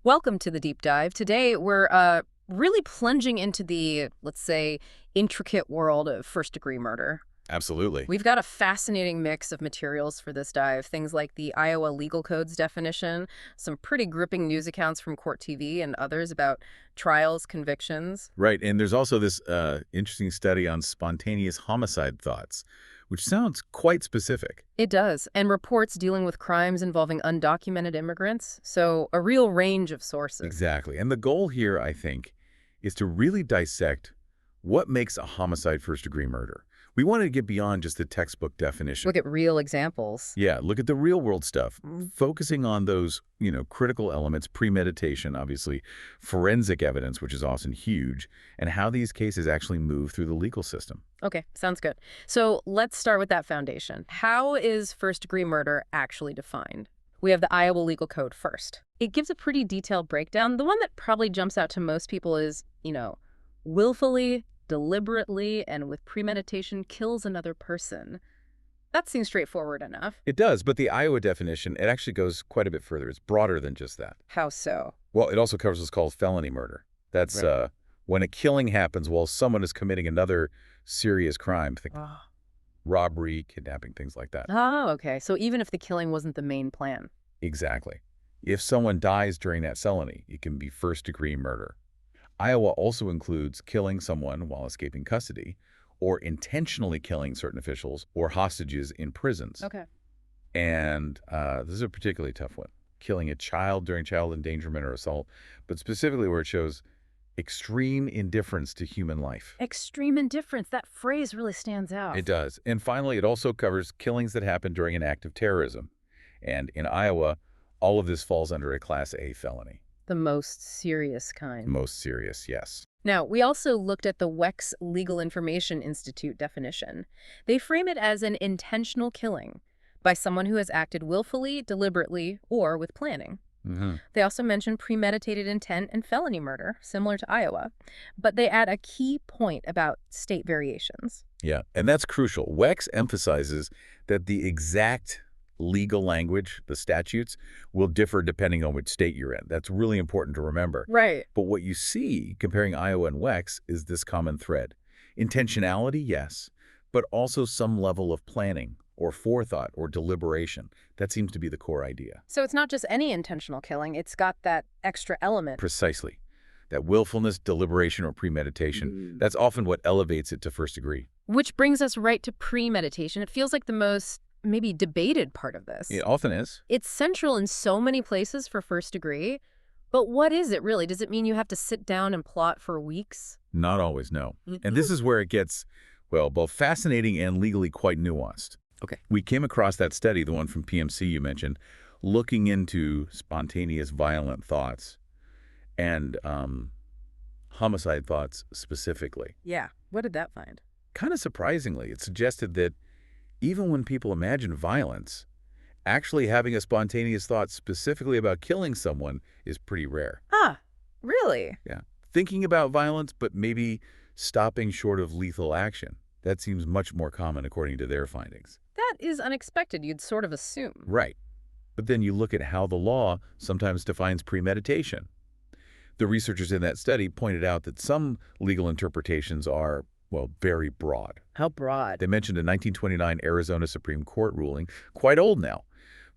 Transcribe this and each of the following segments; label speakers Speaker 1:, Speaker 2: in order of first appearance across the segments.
Speaker 1: Welcome to the deep dive. Today, we're really plunging into the, let's say, intricate world of first-degree murder.
Speaker 2: Absolutely.
Speaker 1: We've got a fascinating mix of materials for this dive, things like the Iowa Legal Code's definition, some pretty gripping news accounts from Court TV, and others about trials, convictions.
Speaker 2: Right. And there's also this interesting study on spontaneous homicide thoughts, which sounds quite specific.
Speaker 1: It does, and reports dealing with crimes involving undocumented immigrants, so a real range of sources.
Speaker 2: Exactly. And the goal here, I think, is to really dissect what makes a homicide first-degree murder. We wanted to get beyond just the textbook definition.
Speaker 1: Look at real examples.
Speaker 2: Yeah, look at the real-world stuff,
Speaker 1: Mm.
Speaker 2: focusing on those, critical elements, premeditation, obviously, forensic evidence, which is often huge, and how these cases actually move through the legal system.
Speaker 1: Okay, sounds good. So let's start with that foundation. How is first-degree murder actually defined? We have the Iowa Legal Code first. It gives a pretty detailed breakdown. The one that probably jumps out to most people is, willfully, deliberately, and with premeditation kills another person. That seems straightforward enough.
Speaker 2: It does, but the Iowa definition, it actually goes quite a bit further. It's broader than just that.
Speaker 1: How so?
Speaker 2: Well, it also covers what's called felony murder. That's
Speaker 1: Right.
Speaker 2: when a killing happens while someone is committing another serious crime, think
Speaker 1: Oh.
Speaker 2: robbery, kidnapping, things like that.
Speaker 1: Oh, okay. So even if the killing wasn't the main plan.
Speaker 2: Exactly. If someone dies during that felony, it can be first-degree murder. Iowa also includes killing someone while escaping custody or intentionally killing certain officials or hostages in prisons.
Speaker 1: Okay.
Speaker 2: And this is a particularly tough one. Killing a child during child endangerment or assault, but specifically where it shows extreme indifference to human life.
Speaker 1: Extreme indifference. That phrase really stands out.
Speaker 2: It does. And finally, it also covers killings that happen during an act of terrorism. And in Iowa, all of this falls under a Class A felony.
Speaker 1: The most serious kind.
Speaker 2: Most serious, yes.
Speaker 1: Now, we also looked at the WEX Legal Information Institute definition. They frame it as an intentional killing by someone who has acted willfully, deliberately, or with planning.
Speaker 2: hmm
Speaker 1: They also mention premeditated intent and felony murder, similar to Iowa, but they add a key point about state variations.
Speaker 2: Yeah, and that's crucial. WEX emphasizes that the exact legal language, the statutes, will differ depending on which state you're in. That's really important to remember.
Speaker 1: Right.
Speaker 2: But what you see comparing Iowa and WEX is this common thread. Intentionality, yes, but also some level of planning or forethought or deliberation. That seems to be the core idea.
Speaker 1: So it's not just any intentional killing, it's got that extra element.
Speaker 2: Precisely. That willfulness, deliberation, or premeditation, that's often what elevates it to first degree.
Speaker 1: Which brings us right to premeditation. It feels like the most maybe debated part of this.
Speaker 2: It often is.
Speaker 1: It's central in so many places for first degree, but what is it really? Does it mean you have to sit down and plot for weeks?
Speaker 2: Not always, no. And this is where it gets, well, both fascinating and legally quite nuanced.
Speaker 1: Okay.
Speaker 2: We came across that study, the one from PMC you mentioned, looking into spontaneous violent thoughts and homicide thoughts specifically.
Speaker 1: Yeah. What did that find?
Speaker 2: Kind of surprisingly, it suggested that even when people imagine violence, actually having a spontaneous thought specifically about killing someone is pretty rare.
Speaker 1: Ah, really?
Speaker 2: Yeah. Thinking about violence, but maybe stopping short of lethal action. That seems much more common according to their findings.
Speaker 1: That is unexpected, you'd sort of assume.
Speaker 2: Right. But then you look at how the law sometimes defines premeditation. The researchers in that study pointed out that some legal interpretations are, well, very broad.
Speaker 1: How broad?
Speaker 2: They mentioned a 1929 Arizona Supreme Court ruling, quite old now,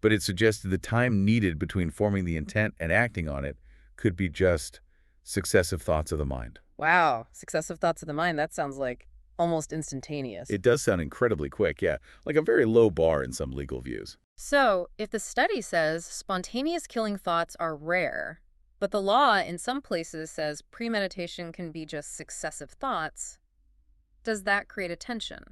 Speaker 2: but it suggested the time needed between forming the intent and acting on it could be just successive thoughts of the mind.
Speaker 1: Wow. Successive thoughts of the mind, that sounds like almost instantaneous.
Speaker 2: It does sound incredibly quick, yeah, like a very low bar in some legal views.
Speaker 1: So, if the study says spontaneous killing thoughts are rare, but the law in some places says premeditation can be just successive thoughts, does that create a tension?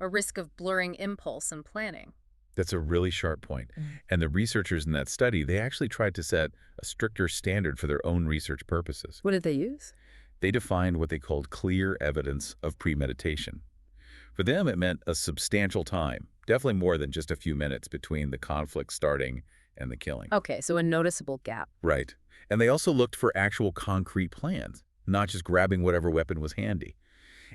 Speaker 1: A risk of blurring impulse and planning?
Speaker 2: That's a really sharp point. And the researchers in that study, they actually tried to set a stricter standard for their own research purposes.
Speaker 1: What did they use?
Speaker 2: They defined what they called clear evidence of premeditation. For them, it meant a substantial time, definitely more than just a few minutes between the conflict starting and the killing.
Speaker 1: Okay, so a noticeable gap.
Speaker 2: Right. And they also looked for actual concrete plans, not just grabbing whatever weapon was handy.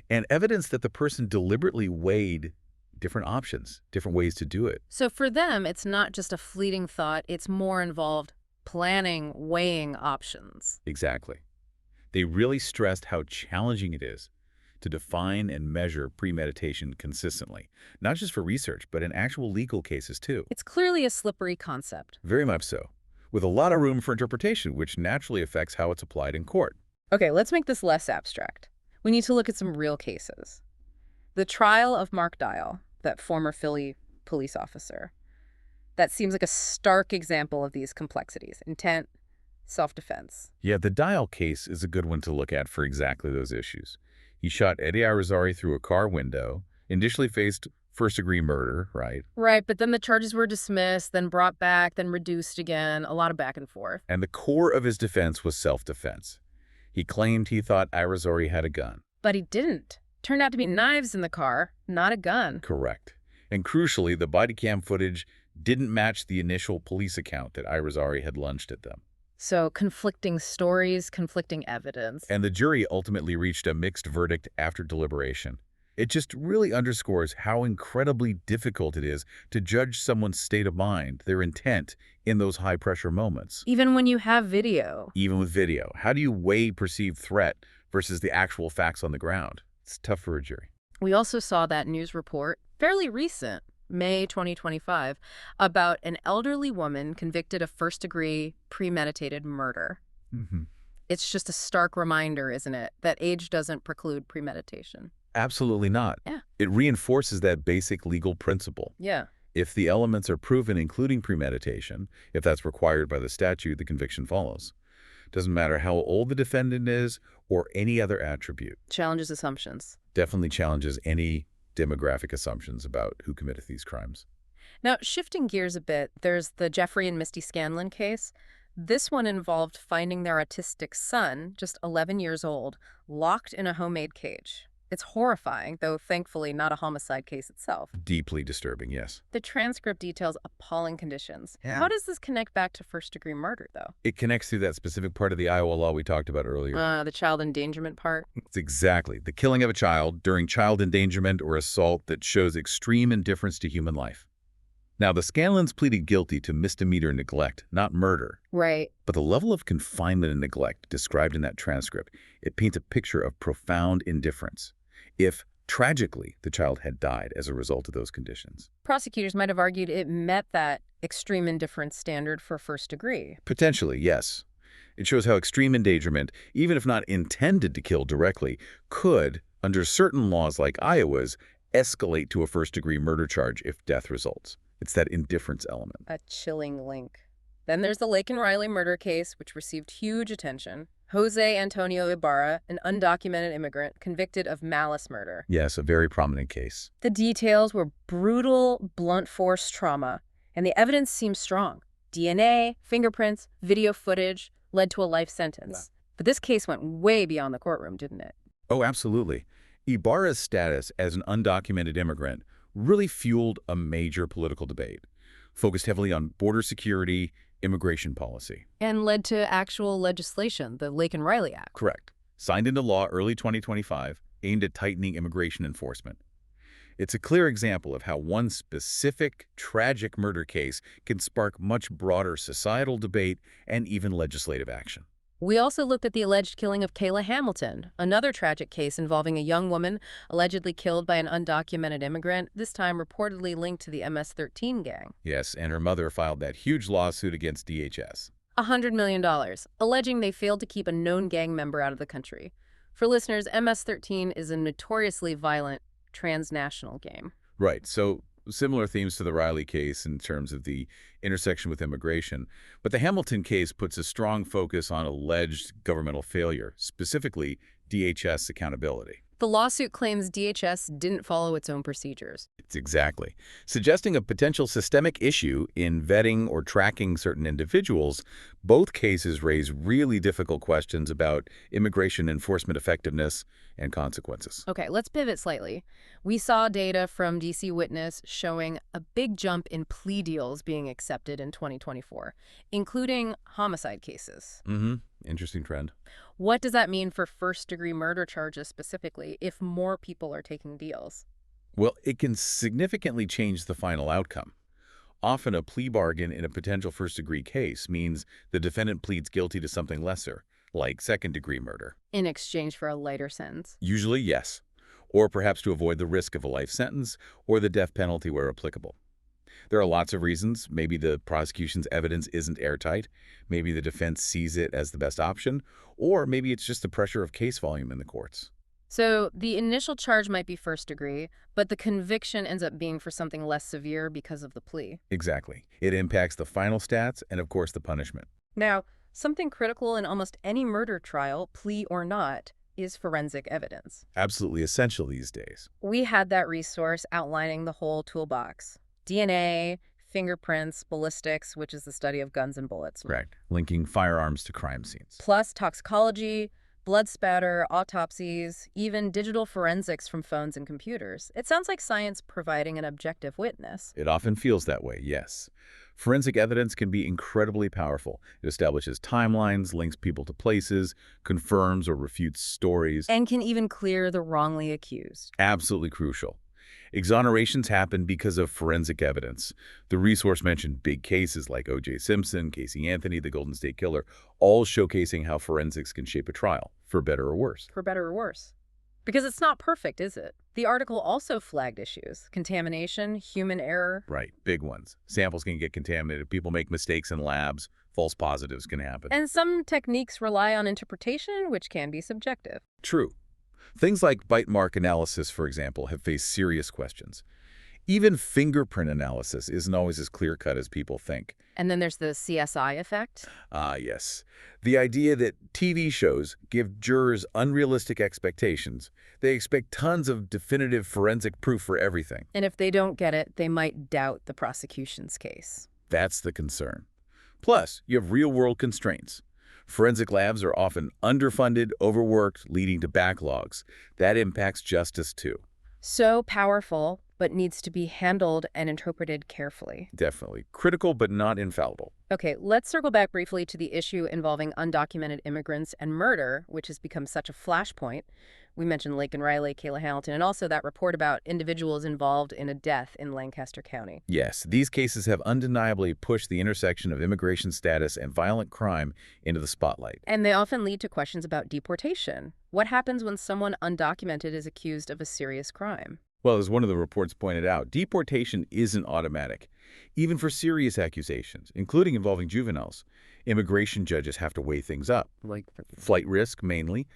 Speaker 2: And evidence that the person deliberately weighed different options, different ways to do it.
Speaker 1: So for them, it's not just a fleeting thought, it's more involved planning, weighing options.
Speaker 2: Exactly. They really stressed how challenging it is to define and measure premeditation consistently, not just for research, but in actual legal cases too.
Speaker 1: It's clearly a slippery concept.
Speaker 2: Very much so, with a lot of room for interpretation, which naturally affects how it's applied in court.
Speaker 1: Okay, let's make this less abstract. We need to look at some real cases. The trial of Mark Dial, that former Philly police officer, that seems like a stark example of these complexities. Intent, self-defense.
Speaker 2: Yeah, the Dial case is a good one to look at for exactly those issues. He shot Eddie Irizarry through a car window, initially faced first-degree murder, right?
Speaker 1: Right, but then the charges were dismissed, then brought back, then reduced again, a lot of back and forth.
Speaker 2: And the core of his defense was self-defense. He claimed he thought Irizarry had a gun.
Speaker 1: But he didn't. Turned out to be knives in the car, not a gun.
Speaker 2: Correct. And crucially, the body cam footage didn't match the initial police account that Irizarry had lunged at them.
Speaker 1: So conflicting stories, conflicting evidence.
Speaker 2: And the jury ultimately reached a mixed verdict after deliberation. It just really underscores how incredibly difficult it is to judge someone's state of mind, their intent, in those high-pressure moments.
Speaker 1: Even when you have video.
Speaker 2: Even with video, how do you weigh perceived threat versus the actual facts on the ground? It's tough for a jury.
Speaker 1: We also saw that news report, fairly recent, May 2025, about an elderly woman convicted of first-degree premeditated murder.
Speaker 2: Mm-hmm.
Speaker 1: It's just a stark reminder, isn't it, that age doesn't preclude premeditation.
Speaker 2: Absolutely not.
Speaker 1: Yeah.
Speaker 2: It reinforces that basic legal principle.
Speaker 1: Yeah.
Speaker 2: If the elements are proven, including premeditation, if that's required by the statute, the conviction follows. Doesn't matter how old the defendant is or any other attribute.
Speaker 1: Challenges assumptions.
Speaker 2: Definitely challenges any demographic assumptions about who committed these crimes.
Speaker 1: Now, shifting gears a bit, there's the Jeffrey and Misty Scanlon case. This one involved finding their autistic son, just 11 years old, locked in a homemade cage. It's horrifying, though thankfully not a homicide case itself.
Speaker 2: Deeply disturbing, yes.
Speaker 1: The transcript details appalling conditions.
Speaker 2: Yeah.
Speaker 1: How does this connect back to first-degree murder, though?
Speaker 2: It connects to that specific part of the Iowa law we talked about earlier.
Speaker 1: The child endangerment part?
Speaker 2: It's exactly the killing of a child during child endangerment or assault that shows extreme indifference to human life. Now, the Scanlons pleaded guilty to misdemeanor neglect, not murder.
Speaker 1: Right.
Speaker 2: But the level of confinement and neglect described in that transcript, it paints a picture of profound indifference. If, tragically, the child had died as a result of those conditions.
Speaker 1: Prosecutors might have argued it met that extreme indifference standard for first degree.
Speaker 2: Potentially, yes. It shows how extreme endangerment, even if not intended to kill directly, could, under certain laws like Iowa's, escalate to a first-degree murder charge if death results. It's that indifference element.
Speaker 1: A chilling link. Then there's the Lake and Riley murder case, which received huge attention. Jose Antonio Ibarra, an undocumented immigrant, convicted of malice murder.
Speaker 2: Yes, a very prominent case.
Speaker 1: The details were brutal, blunt force trauma, and the evidence seemed strong. DNA, fingerprints, video footage led to a life sentence. But this case went way beyond the courtroom, didn't it?
Speaker 2: Oh, absolutely. Ibarra's status as an undocumented immigrant really fueled a major political debate, focused heavily on border security, immigration policy.
Speaker 1: And led to actual legislation, the Lake and Riley Act.
Speaker 2: Correct. Signed into law early 2025, aimed at tightening immigration enforcement. It's a clear example of how one specific, tragic murder case can spark much broader societal debate and even legislative action.
Speaker 1: We also looked at the alleged killing of Kayla Hamilton, another tragic case involving a young woman allegedly killed by an undocumented immigrant, this time reportedly linked to the MS-13 gang.
Speaker 2: Yes, and her mother filed that huge lawsuit against DHS.
Speaker 1: $100 million, alleging they failed to keep a known gang member out of the country. For listeners, MS-13 is a notoriously violent transnational gang.
Speaker 2: Right, so similar themes to the Riley case in terms of the intersection with immigration, but the Hamilton case puts a strong focus on alleged governmental failure, specifically DHS accountability.
Speaker 1: The lawsuit claims DHS didn't follow its own procedures.
Speaker 2: It's exactly. Suggesting a potential systemic issue in vetting or tracking certain individuals, both cases raise really difficult questions about immigration enforcement effectiveness and consequences.
Speaker 1: Okay, let's pivot slightly. We saw data from DC Witness showing a big jump in plea deals being accepted in 2024, including homicide cases.
Speaker 2: Interesting trend.
Speaker 1: What does that mean for first-degree murder charges specifically if more people are taking deals?
Speaker 2: Well, it can significantly change the final outcome. Often a plea bargain in a potential first-degree case means the defendant pleads guilty to something lesser, like second-degree murder.
Speaker 1: In exchange for a lighter sentence.
Speaker 2: Usually, yes, or perhaps to avoid the risk of a life sentence or the death penalty where applicable. There are lots of reasons. Maybe the prosecution's evidence isn't airtight. Maybe the defense sees it as the best option. Or maybe it's just the pressure of case volume in the courts.
Speaker 1: So the initial charge might be first degree, but the conviction ends up being for something less severe because of the plea.
Speaker 2: Exactly. It impacts the final stats and, of course, the punishment.
Speaker 1: Now, something critical in almost any murder trial, plea or not, is forensic evidence.
Speaker 2: Absolutely essential these days.
Speaker 1: We had that resource outlining the whole toolbox. DNA, fingerprints, ballistics, which is the study of guns and bullets.
Speaker 2: Correct. Linking firearms to crime scenes.
Speaker 1: Plus toxicology, blood spatter, autopsies, even digital forensics from phones and computers. It sounds like science providing an objective witness.
Speaker 2: It often feels that way, yes. Forensic evidence can be incredibly powerful. It establishes timelines, links people to places, confirms or refutes stories.
Speaker 1: And can even clear the wrongly accused.
Speaker 2: Absolutely crucial. Exonerations happen because of forensic evidence. The resource mentioned big cases like O.J. Simpson, Casey Anthony, the Golden State Killer, all showcasing how forensics can shape a trial, for better or worse.
Speaker 1: For better or worse. Because it's not perfect, is it? The article also flagged issues. Contamination, human error.
Speaker 2: Right, big ones. Samples can get contaminated, people make mistakes in labs, false positives can happen.
Speaker 1: And some techniques rely on interpretation, which can be subjective.
Speaker 2: True. Things like bite mark analysis, for example, have faced serious questions. Even fingerprint analysis isn't always as clear-cut as people think.
Speaker 1: And then there's the CSI effect.
Speaker 2: Ah, yes. The idea that TV shows give jurors unrealistic expectations. They expect tons of definitive forensic proof for everything.
Speaker 1: And if they don't get it, they might doubt the prosecution's case.
Speaker 2: That's the concern. Plus, you have real-world constraints. Forensic labs are often underfunded, overworked, leading to backlogs. That impacts justice, too.
Speaker 1: So powerful, but needs to be handled and interpreted carefully.
Speaker 2: Definitely. Critical, but not infallible.
Speaker 1: Okay, let's circle back briefly to the issue involving undocumented immigrants and murder, which has become such a flashpoint. We mentioned Laken Riley, Kayla Hamilton, and also that report about individuals involved in a death in Lancaster County.
Speaker 2: Yes, these cases have undeniably pushed the intersection of immigration status and violent crime into the spotlight.
Speaker 1: And they often lead to questions about deportation. What happens when someone undocumented is accused of a serious crime?
Speaker 2: Well, as one of the reports pointed out, deportation isn't automatic. Even for serious accusations, including involving juveniles, immigration judges have to weigh things up, like flight risk mainly,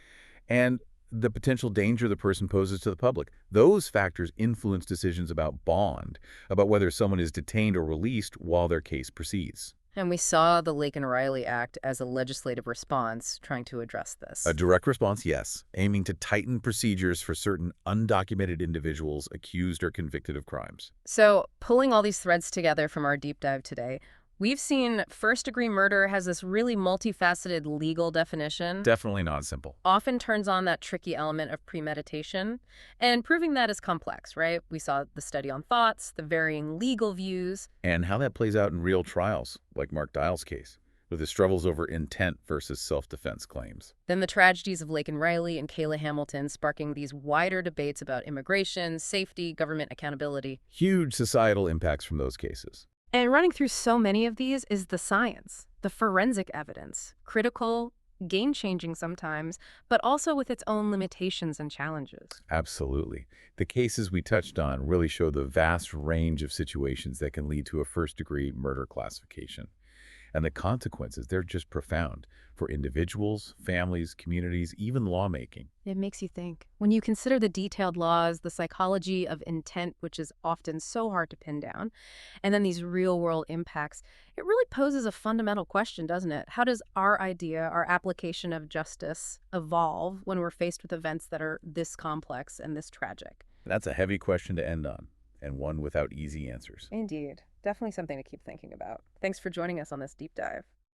Speaker 2: and the potential danger the person poses to the public. Those factors influence decisions about bond, about whether someone is detained or released while their case proceeds.
Speaker 1: And we saw the Laken Riley Act as a legislative response trying to address this.
Speaker 2: A direct response, yes, aiming to tighten procedures for certain undocumented individuals accused or convicted of crimes.
Speaker 1: So, pulling all these threads together from our deep dive today, we've seen first-degree murder has this really multifaceted legal definition.
Speaker 2: Definitely not simple.
Speaker 1: Often turns on that tricky element of premeditation, and proving that is complex, right? We saw the study on thoughts, the varying legal views.
Speaker 2: And how that plays out in real trials, like Mark Dial's case, with his struggles over intent versus self-defense claims.
Speaker 1: Then the tragedies of Laken Riley and Kayla Hamilton sparking these wider debates about immigration, safety, government accountability.
Speaker 2: Huge societal impacts from those cases.
Speaker 1: And running through so many of these is the science, the forensic evidence, critical, game-changing sometimes, but also with its own limitations and challenges.
Speaker 2: Absolutely. The cases we touched on really show the vast range of situations that can lead to a first-degree murder classification. And the consequences, they're just profound for individuals, families, communities, even lawmaking.
Speaker 1: It makes you think. When you consider the detailed laws, the psychology of intent, which is often so hard to pin down, and then these real-world impacts, it really poses a fundamental question, doesn't it? How does our idea, our application of justice evolve when we're faced with events that are this complex and this tragic?
Speaker 2: That's a heavy question to end on, and one without easy answers.
Speaker 1: Indeed. Definitely something to keep thinking about. Thanks for joining us on this deep dive.